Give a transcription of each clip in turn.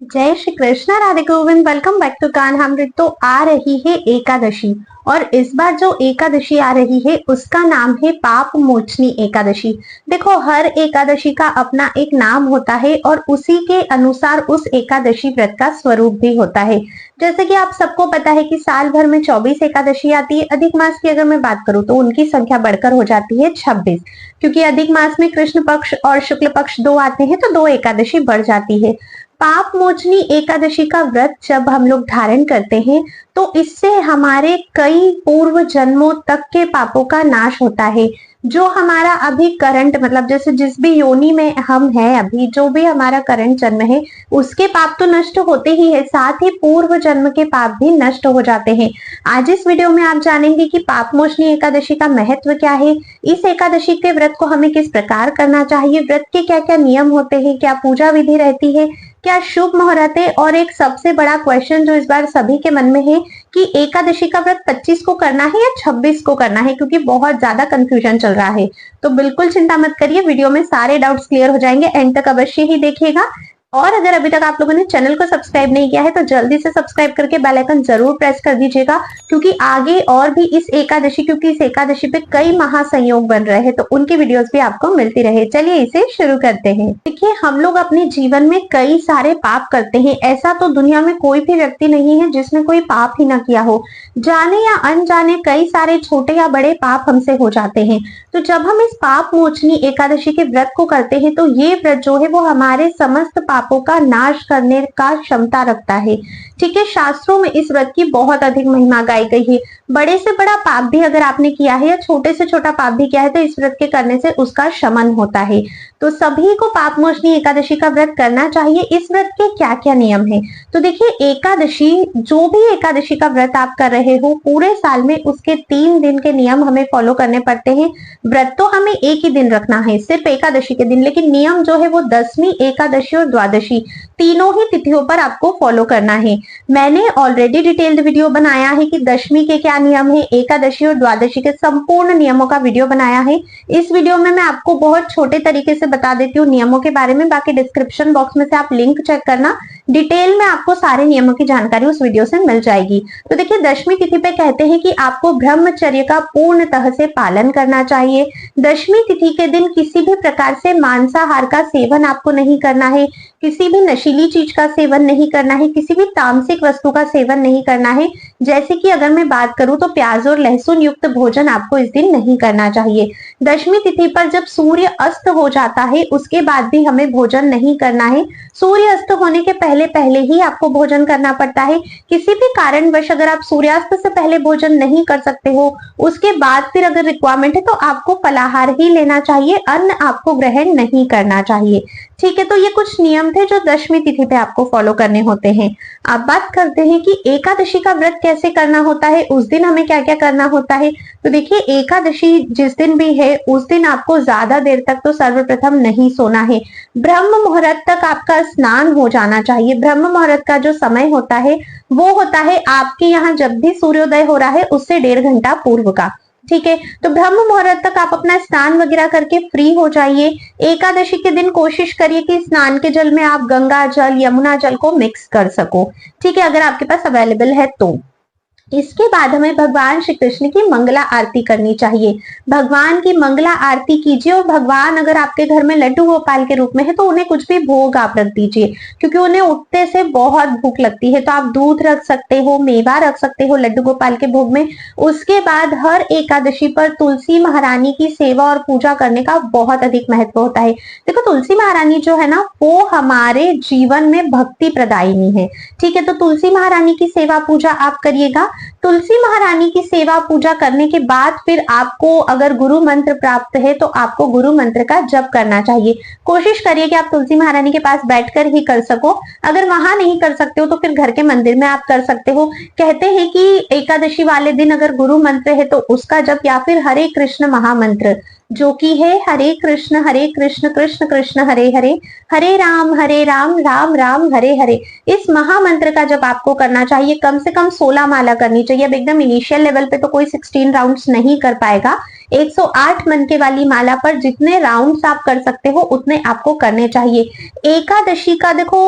जय Shri Krishna, Radhe Govind. Welcome back to Kanhamrit. तो आ रही है एकादशी और इस बार जो एकादशी आ रही है उसका नाम है पाप मोचनी एकादशी। देखो, हर एकादशी का अपना एक नाम होता है और उसी के अनुसार उस एकादशी व्रत का स्वरूप भी होता है। जैसे कि आप सबको पता है कि साल भर में 24 एकादशी आती है। अधिक मास की अगर मैं बात करूं तो उनकी संख्या बढ़कर हो जाती है 26, क्योंकि अधिक मास में कृष्ण पक्ष और शुक्ल पक्ष दो आते हैं तो दो एकादशी बढ़ जाती है। पाप मोचनी एकादशी का व्रत जब हम लोग धारण करते हैं तो इससे हमारे कई पूर्व जन्मों तक के पापों का नाश होता है। जो हमारा अभी करंट मतलब जैसे जिस भी योनि में हम हैं, अभी जो भी हमारा करंट जन्म है उसके पाप तो नष्ट होते ही है, साथ ही पूर्व जन्म के पाप भी नष्ट हो जाते हैं। आज इस वीडियो में आप जानेंगे कि पाप मोचनी एकादशी का महत्व क्या है, इस एकादशी के व्रत को हमें किस प्रकार करना चाहिए, व्रत के क्या क्या नियम होते हैं, क्या पूजा विधि रहती है, क्या शुभ मुहूर्त है, और एक सबसे बड़ा क्वेश्चन जो इस बार सभी के मन में है कि एकादशी का व्रत 25 को करना है या 26 को करना है, क्योंकि बहुत ज्यादा कंफ्यूजन चल रहा है। तो बिल्कुल चिंता मत करिए, वीडियो में सारे डाउट्स क्लियर हो जाएंगे। एंड तक अवश्य ही देखिएगा। और अगर अभी तक आप लोगों ने चैनल को सब्सक्राइब नहीं किया है तो जल्दी से सब्सक्राइब करके बेल आइकन जरूर प्रेस कर दीजिएगा, क्योंकि आगे और भी इस एकादशी क्योंकि इस एकादशी पे कई महासंयोग बन रहे हैं तो उनकी वीडियोस भी आपको मिलती रहे। चलिए इसे शुरू करते हैं। देखिए, हम लोग अपने जीवन में कई सारे पाप करते हैं। ऐसा तो दुनिया में कोई भी व्यक्ति नहीं है जिसने कोई पाप ही ना किया हो। जाने या अनजाने कई सारे छोटे या बड़े पाप हमसे हो जाते हैं। तो जब हम इस पाप मोचनी एकादशी के व्रत को करते हैं तो ये व्रत जो है वो हमारे समस्त पापों का नाश करने का क्षमता रखता है। ठीक है, शास्त्रों में इस व्रत की बहुत अधिक महिमा गाई गई है। बड़े से बड़ा पाप भी अगर आपने किया है या छोटे से छोटा पाप भी किया है तो इस व्रत के करने से उसका शमन होता है। तो सभी को पाप मोचनी एकादशी का व्रत करना चाहिए। इस व्रत के क्या क्या नियम है, तो देखिए, एकादशी जो भी एकादशी का व्रत आप कर रहे हो पूरे साल में उसके 3 दिन के नियम हमें फॉलो करने पड़ते हैं। व्रत तो हमें एक ही दिन रखना है, सिर्फ एकादशी के दिन, लेकिन नियम जो है वो दशमी, एकादशी और द्वादशी तीनों ही तिथियों पर आपको फॉलो करना है। मैंने ऑलरेडी डिटेल्ड वीडियो बनाया है कि दशमी के क्या नियम है, एकादशी और द्वादशी के संपूर्ण नियमों का वीडियो बनाया है। इस वीडियो में मैं आपको बहुत छोटे तरीके से बता देती हूँ नियमों के बारे में। बाकी डिस्क्रिप्शन बॉक्स में से आप लिंक चेक करना, डिटेल में आपको सारे नियमों की जानकारी उस वीडियो से मिल जाएगी। तो देखिए, दशमी तिथि पे कहते हैं कि आपको ब्रह्मचर्य का पूर्णतः से पालन करना चाहिए। दशमी तिथि के दिन किसी भी प्रकार से मांसाहार का सेवन आपको नहीं करना है, किसी भी नशीली चीज का सेवन नहीं करना है, किसी भी तामसिक वस्तु का सेवन नहीं करना है। जैसे कि अगर मैं बात करूं तो प्याज और लहसुन युक्त भोजन आपको इस दिन नहीं करना चाहिए। दशमी तिथि पर जब सूर्य अस्त हो जाता है उसके बाद भी हमें भोजन नहीं करना है। सूर्य अस्त होने के पहले पहले ही आपको भोजन करना पड़ता है। किसी भी कारणवश अगर आप सूर्यास्त से पहले भोजन नहीं कर सकते हो, उसके बाद फिर अगर रिक्वायरमेंट है तो आपको फलाहार ही लेना चाहिए, अन्न आपको ग्रहण नहीं करना चाहिए। ठीक है, तो ये कुछ नियम थे जो दशमी तिथि पे आपको फॉलो करने होते हैं। अब बात करते हैं कि एकादशी का व्रत कैसे करना होता है, उस दिन हमें क्या क्या करना होता है। तो देखिए, एकादशी जिस दिन भी है उस दिन आपको ज्यादा देर तक तो सर्वप्रथम नहीं सोना है। ब्रह्म मुहूर्त तक आपका स्नान हो जाना चाहिए। ब्रह्म मुहूर्त का जो समय होता है वो होता है आपके यहाँ जब भी सूर्योदय हो रहा है उससे 1.5 घंटा पूर्व का। ठीक है, तो ब्रह्म मुहूर्त तक आप अपना स्नान वगैरह करके फ्री हो जाइए। एकादशी के दिन कोशिश करिए कि स्नान के जल में आप गंगा जल, यमुना जल को मिक्स कर सको। ठीक है, अगर आपके पास अवेलेबल है तो। इसके बाद हमें भगवान श्री कृष्ण की मंगला आरती करनी चाहिए। भगवान की मंगला आरती कीजिए और भगवान अगर आपके घर में लड्डू गोपाल के रूप में है तो उन्हें कुछ भी भोग आप रख दीजिए, क्योंकि उन्हें उठते से बहुत भूख लगती है। तो आप दूध रख सकते हो, मेवा रख सकते हो लड्डू गोपाल के भोग में। उसके बाद हर एकादशी पर तुलसी महारानी की सेवा और पूजा करने का बहुत अधिक महत्व होता है। देखो, तुलसी महारानी जो है ना वो हमारे जीवन में भक्ति प्रदायिनी है। ठीक है, तो तुलसी महारानी की सेवा पूजा आप करिएगा। तुलसी महारानी की सेवा पूजा करने के बाद फिर आपको अगर गुरु मंत्र प्राप्त है तो आपको गुरु मंत्र का जप करना चाहिए। कोशिश करिए कि आप तुलसी महारानी के पास बैठकर ही कर सको। अगर वहां नहीं कर सकते हो तो फिर घर के मंदिर में आप कर सकते हो। कहते हैं कि एकादशी वाले दिन अगर गुरु मंत्र है तो उसका जप, या फिर हरे कृष्ण महामंत्र जो कि है हरे कृष्ण कृष्ण कृष्ण हरे हरे, हरे राम राम राम हरे हरे, इस महामंत्र का जब आपको करना चाहिए। कम से कम 16 माला करनी चाहिए। अब एकदम इनिशियल लेवल पे तो कोई 16 राउंड्स नहीं कर पाएगा। 108 मनके वाली माला पर जितने राउंड्स आप कर सकते हो उतने आपको करने चाहिए। एकादशी का देखो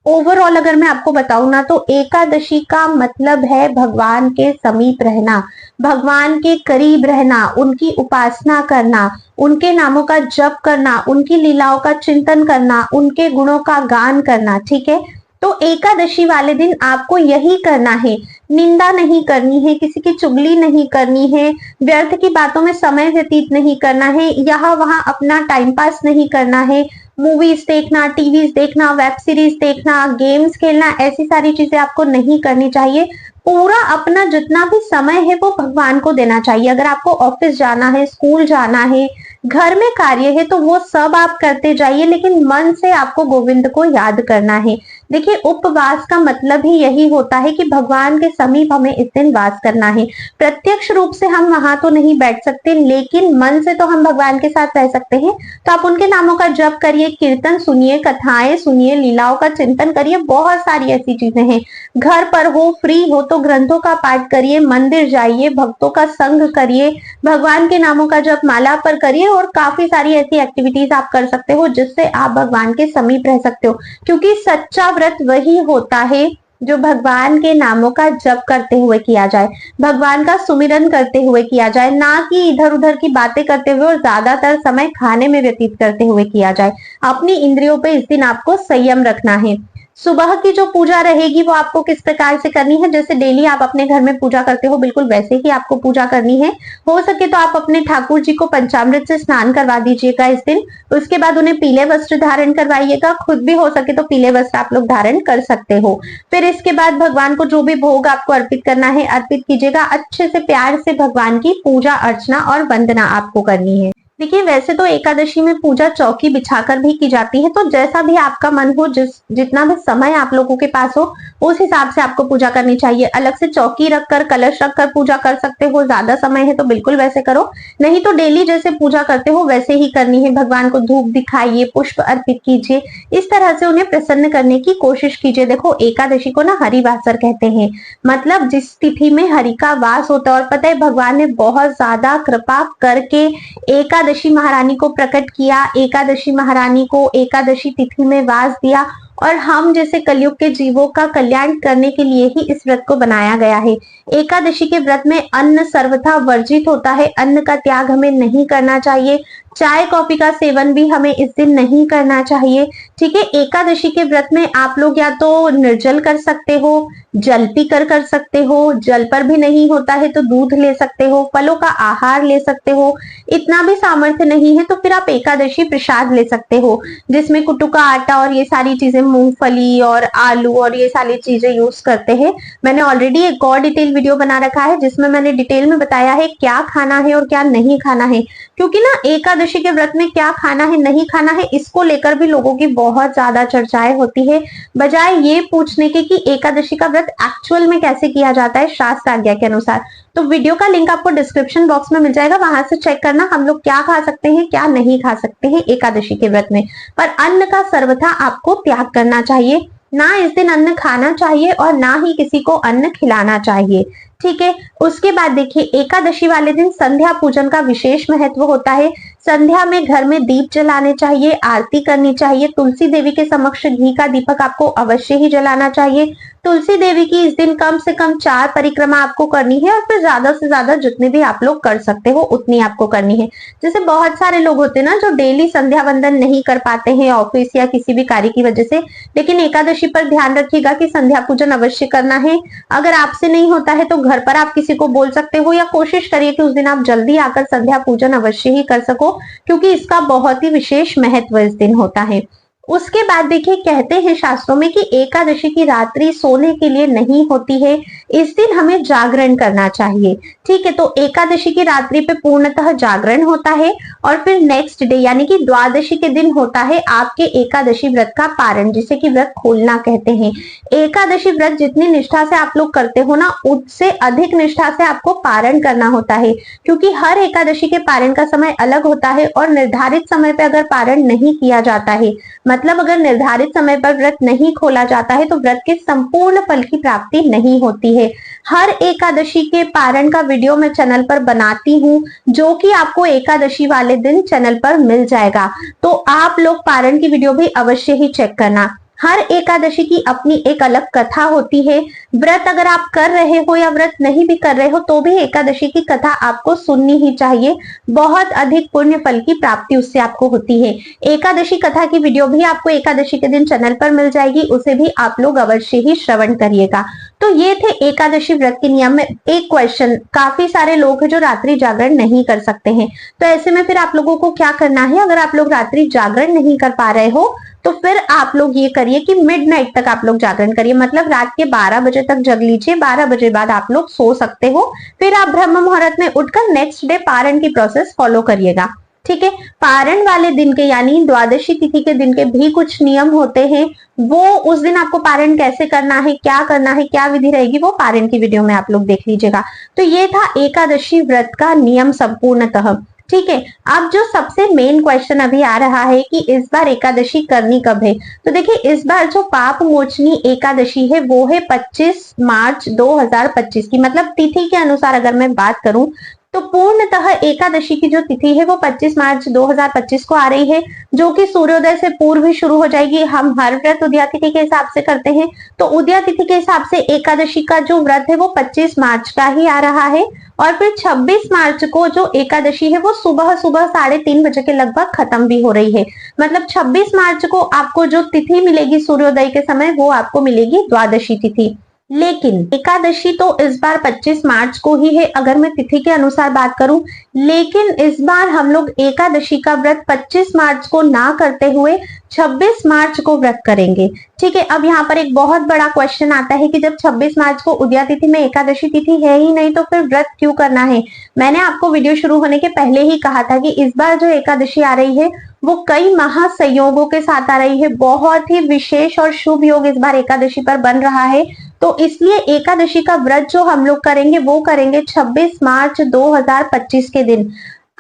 ओवरऑल अगर मैं आपको बताऊं ना तो एकादशी का मतलब है भगवान के समीप रहना, भगवान के करीब रहना, उनकी उपासना करना, उनके नामों का जप करना, उनकी लीलाओं का चिंतन करना, उनके गुणों का गान करना। ठीक है, तो एकादशी वाले दिन आपको यही करना है, निंदा नहीं करनी है, किसी की चुगली नहीं करनी है, व्यर्थ की बातों में समय व्यतीत नहीं करना है, यहाँ वहां अपना टाइम पास नहीं करना है, मूवीज देखना, टीवीज देखना, वेब सीरीज देखना, गेम्स खेलना, ऐसी सारी चीजें आपको नहीं करनी चाहिए। पूरा अपना जितना भी समय है वो भगवान को देना चाहिए। अगर आपको ऑफिस जाना है, स्कूल जाना है, घर में कार्य है, तो वो सब आप करते जाइए, लेकिन मन से आपको गोविंद को याद करना है। देखिए, उपवास का मतलब ही यही होता है कि भगवान के समीप हमें इस दिन वास करना है। प्रत्यक्ष रूप से हम वहां तो नहीं बैठ सकते, लेकिन मन से तो हम भगवान के साथ रह सकते हैं। तो आप उनके नामों का जप करिए, कीर्तन सुनिए, कथाएं सुनिए, लीलाओं का चिंतन करिए, बहुत सारी ऐसी चीजें हैं। घर पर हो, फ्री हो तो ग्रंथों का पाठ करिए, मंदिर जाइए, भक्तों का संग करिए, भगवान के नामों का जप माला पर करिए, और काफी सारी ऐसी एक्टिविटीज आप कर सकते हो जिससे आप भगवान के समीप रह सकते हो। क्योंकि सच्चा व्रत वही होता है जो भगवान के नामों का जप करते हुए किया जाए, भगवान का सुमिरन करते हुए किया जाए, ना कि इधर उधर की बातें करते हुए और ज्यादातर समय खाने में व्यतीत करते हुए किया जाए। अपनी इंद्रियों पे इस दिन आपको संयम रखना है। सुबह की जो पूजा रहेगी वो आपको किस प्रकार से करनी है, जैसे डेली आप अपने घर में पूजा करते हो बिल्कुल वैसे ही आपको पूजा करनी है। हो सके तो आप अपने ठाकुर जी को पंचामृत से स्नान करवा दीजिएगा इस दिन। उसके बाद उन्हें पीले वस्त्र धारण करवाइएगा, खुद भी हो सके तो पीले वस्त्र आप लोग धारण कर सकते हो। फिर इसके बाद भगवान को जो भी भोग आपको अर्पित करना है अर्पित कीजिएगा। अच्छे से प्यार से भगवान की पूजा अर्चना और वंदना आपको करनी है। देखिए, वैसे तो एकादशी में पूजा चौकी बिछाकर भी की जाती है, तो जैसा भी आपका मन हो, जितना भी समय आप लोगों के पास हो, उस हिसाब से आपको पूजा करनी चाहिए। अलग से चौकी रखकर, कलश रखकर पूजा कर सकते हो, ज्यादा समय है तो बिल्कुल वैसे करो, नहीं तो डेली जैसे पूजा करते हो वैसे ही करनी है। भगवान को धूप दिखाइए, पुष्प अर्पित कीजिए, इस तरह से उन्हें प्रसन्न करने की कोशिश कीजिए। देखो, एकादशी को ना हरिवासर कहते हैं, मतलब जिस तिथि में हरि का वास होता है। और पता है, भगवान ने बहुत ज्यादा कृपा करके एकादशी महारानी को प्रकट किया, एकादशी महारानी को एकादशी तिथि में वास दिया, और हम जैसे कलयुग के जीवों का कल्याण करने के लिए ही इस व्रत को बनाया गया है। एकादशी के व्रत में अन्न सर्वथा वर्जित होता है, अन्न का त्याग हमें नहीं करना चाहिए। चाय कॉफी का सेवन भी हमें इस दिन नहीं करना चाहिए। ठीक है, एकादशी के व्रत में आप लोग या तो निर्जल कर सकते हो, जल पी कर सकते हो, जल पर भी नहीं होता है तो दूध ले सकते हो, फलों का आहार ले सकते हो। इतना भी सामर्थ्य नहीं है तो फिर आप एकादशी प्रसाद ले सकते हो, जिसमें कुट्टू का आटा और ये सारी चीजें, मूंगफली और आलू और ये सारी चीजें यूज करते हैं। मैंने ऑलरेडी एक और डिटेल वीडियो बना रखा है जिसमें मैंने डिटेल में बताया है क्या खाना है और क्या नहीं खाना है। क्योंकि ना एकादशी के व्रत में क्या खाना है नहीं खाना है इसको लेकर भी लोगों की बहुत ज्यादा चर्चाएं होती है, बजाय ये पूछने के कि एकादशी का व्रत एक्चुअल में कैसे किया जाता है शास्त्र आज्ञा के अनुसार। तो वीडियो का लिंक आपको डिस्क्रिप्शन बॉक्स में मिल जाएगा, वहां से चेक करना हम लोग क्या खा सकते हैं क्या नहीं खा सकते हैं एकादशी के व्रत में। पर अन्न का सर्वथा आपको त्याग करना चाहिए, ना इस दिन अन्न खाना चाहिए और ना ही किसी को अन्न खिलाना चाहिए। ठीक है, उसके बाद देखिए, एकादशी वाले दिन संध्या पूजन का विशेष महत्व होता है। संध्या में घर में दीप जलाने चाहिए, आरती करनी चाहिए, तुलसी देवी के समक्ष घी का दीपक आपको अवश्य ही जलाना चाहिए। तुलसी देवी की इस दिन कम से कम 4 परिक्रमा आपको करनी है, और फिर ज्यादा से ज्यादा जितने भी आप लोग कर सकते हो उतनी आपको करनी है। जैसे बहुत सारे लोग होते हैं ना जो डेली संध्या वंदन नहीं कर पाते हैं ऑफिस या किसी भी कार्य की वजह से, लेकिन एकादशी पर ध्यान रखिएगा कि संध्या पूजन अवश्य करना है। अगर आपसे नहीं होता है तो घर पर आप किसी को बोल सकते हो, या कोशिश करिए कि उस दिन आप जल्दी आकर संध्या पूजन अवश्य ही कर सको, क्योंकि इसका बहुत ही विशेष महत्व इस दिन होता है। उसके बाद देखिए, कहते हैं शास्त्रों में कि एकादशी की रात्रि सोने के लिए नहीं होती है, इस दिन हमें जागरण करना चाहिए। ठीक है, तो एकादशी की रात्रि पे पूर्णतः जागरण होता है, और फिर नेक्स्ट डे यानी कि द्वादशी के दिन होता है आपके एकादशी व्रत का पारण, जिसे कि व्रत खोलना कहते हैं। एकादशी व्रत जितनी निष्ठा से आप लोग करते हो ना, उससे अधिक निष्ठा से आपको पारण करना होता है, क्योंकि हर एकादशी के पारण का समय अलग होता है, और निर्धारित समय पे अगर पारण नहीं किया जाता है, मतलब अगर निर्धारित समय पर व्रत नहीं खोला जाता है, तो व्रत के संपूर्ण फल की प्राप्ति नहीं होती है। हर एकादशी के पारण का वीडियो मैं चैनल पर बनाती हूँ, जो कि आपको एकादशी वाले दिन चैनल पर मिल जाएगा, तो आप लोग पारण की वीडियो भी अवश्य ही चेक करना। हर एकादशी की अपनी एक अलग कथा होती है। व्रत अगर आप कर रहे हो या व्रत नहीं भी कर रहे हो तो भी एकादशी की कथा आपको सुननी ही चाहिए। बहुत अधिक पुण्य फल की प्राप्ति उससे आपको होती है। एकादशी कथा की वीडियो भी आपको एकादशी के दिन चैनल पर मिल जाएगी, उसे भी आप लोग अवश्य ही श्रवण करिएगा। तो ये थे एकादशी व्रत के नियम में। एक क्वेश्चन, काफी सारे लोग हैं जो रात्रि जागरण नहीं कर सकते हैं, तो ऐसे में फिर आप लोगों को क्या करना है? अगर आप लोग रात्रि जागरण नहीं कर पा रहे हो तो फिर आप लोग ये करिए कि मिडनाइट तक आप लोग जागरण करिए, मतलब रात के 12 बजे तक जग लीजिए। 12 बजे बाद आप लोग सो सकते हो, फिर आप ब्रह्म मुहूर्त में उठकर नेक्स्ट डे पारण की प्रोसेस फॉलो करिएगा। ठीक है। पारण वाले दिन के यानी द्वादशी तिथि के दिन के भी कुछ नियम होते हैं, वो उस दिन आपको पारण कैसे करना है, क्या करना है, क्या विधि रहेगी, वो पारण की वीडियो में आप लोग देख लीजिएगा। तो ये था एकादशी व्रत का नियम संपूर्णतः। ठीक है। अब जो सबसे मेन क्वेश्चन अभी आ रहा है कि इस बार एकादशी करनी कब है, तो देखिए इस बार जो पाप मोचनी एकादशी है वो है 25 मार्च 2025 की, मतलब तिथि के अनुसार अगर मैं बात करूं तो पूर्णतः एकादशी की जो तिथि है वो 25 मार्च 2025 को आ रही है, जो कि सूर्योदय से पूर्व ही शुरू हो जाएगी। हम हर व्रत उदया तिथि के हिसाब से करते हैं, तो उदया तिथि के हिसाब से एकादशी का जो व्रत है वो 25 मार्च का ही आ रहा है। और फिर 26 मार्च को जो एकादशी है वो सुबह सुबह 3:30 बजे के लगभग खत्म भी हो रही है। मतलब 26 मार्च को आपको जो तिथि मिलेगी सूर्योदय के समय वो आपको मिलेगी द्वादशी तिथि। लेकिन एकादशी तो इस बार 25 मार्च को ही है अगर मैं तिथि के अनुसार बात करूं, लेकिन इस बार हम लोग एकादशी का व्रत 25 मार्च को ना करते हुए 26 मार्च को व्रत करेंगे। ठीक है। अब यहाँ पर एक बहुत बड़ा क्वेश्चन आता है कि जब 26 मार्च को उदया तिथि में एकादशी तिथि है ही नहीं तो फिर व्रत क्यों करना है? मैंने आपको वीडियो शुरू होने के पहले ही कहा था कि इस बार जो एकादशी आ रही है वो कई महासंयोगों के साथ आ रही है। बहुत ही विशेष और शुभ योग इस बार एकादशी पर बन रहा है, तो इसलिए एकादशी का व्रत जो हम लोग करेंगे वो करेंगे 26 मार्च 2025 के दिन।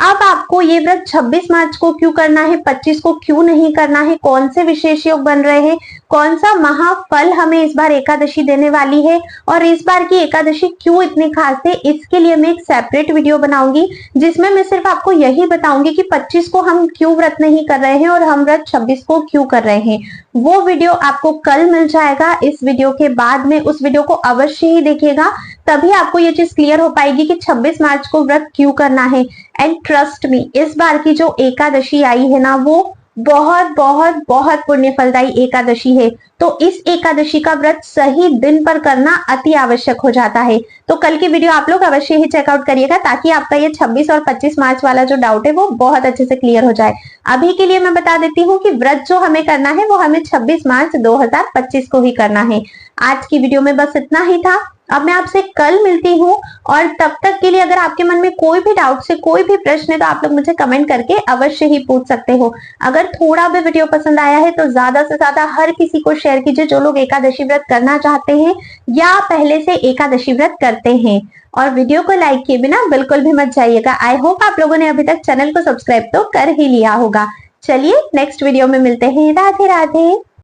अब आपको ये व्रत 26 मार्च को क्यों करना है, 25 को क्यों नहीं करना है, कौन से विशेष योग बन रहे हैं, कौन सा महाफल हमें इस बार एकादशी देने वाली है और इस बार की एकादशी क्यों इतनी खास है, इसके लिए मैं एक सेपरेट वीडियो बनाऊंगी जिसमें मैं सिर्फ आपको यही बताऊंगी कि 25 को हम क्यों व्रत नहीं कर रहे हैं और हम व्रत 26 को क्यों कर रहे हैं। वो वीडियो आपको कल मिल जाएगा। इस वीडियो के बाद में उस वीडियो को अवश्य ही देखिएगा, तभी आपको ये चीज क्लियर हो पाएगी कि 26 मार्च को व्रत क्यों करना है। एंड ट्रस्ट मी, इस बार की जो एकादशी आई है ना वो बहुत बहुत बहुत पुण्य फलदायी एकादशी है, तो इस एकादशी का व्रत सही दिन पर करना अति आवश्यक हो जाता है। तो कल की वीडियो आप लोग अवश्य ही चेकआउट करिएगा ताकि आपका ये 26 और 25 मार्च वाला जो डाउट है वो बहुत अच्छे से क्लियर हो जाए। अभी के लिए मैं बता देती हूँ कि व्रत जो हमें करना है वो हमें 26 मार्च 2025 को ही करना है। आज की वीडियो में बस इतना ही था। अब मैं आपसे कल मिलती हूँ और तब तक के लिए अगर आपके मन में कोई भी डाउट से कोई भी प्रश्न है तो आप लोग मुझे कमेंट करके अवश्य ही पूछ सकते हो। अगर थोड़ा भी वीडियो पसंद आया है तो ज्यादा से ज्यादा हर किसी को शेयर कीजिए जो लोग एकादशी व्रत करना चाहते हैं या पहले से एकादशी व्रत करते हैं। और वीडियो को लाइक किए बिना बिल्कुल भी मत जाइएगा। आई होप आप लोगों ने अभी तक चैनल को सब्सक्राइब तो कर ही लिया होगा। चलिए नेक्स्ट वीडियो में मिलते हैं। राधे राधे।